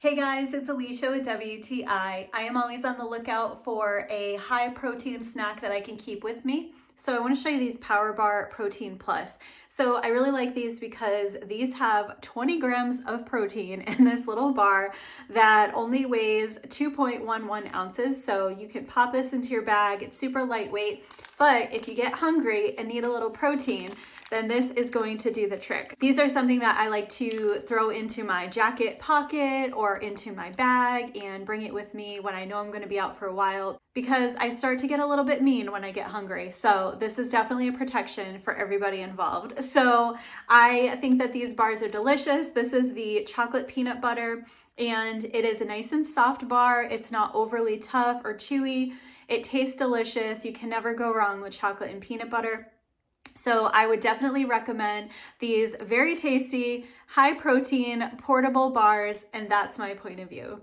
Hey guys, it's Alicia with WTI. I am always on the lookout for a high protein snack that I can keep with me. So I want to show you these PowerBar Protein Plus. So I really like these because these have 20 grams of protein in this little bar that only weighs 2.11 ounces. So you can pop this into your bag. It's super lightweight, but if you get hungry and need a little protein, then this is going to do the trick. These are something that I like to throw into my jacket pocket or into my bag and bring it with me when I know I'm going to be out for a while, because I start to get a little bit mean when I get hungry. So this is definitely a protection for everybody involved. So I think that these bars are delicious. This is the chocolate peanut butter, and it is a nice and soft bar. It's not overly tough or chewy. It tastes delicious. You can never go wrong with chocolate and peanut butter. So I would definitely recommend these very tasty, high protein, portable bars, and that's my point of view.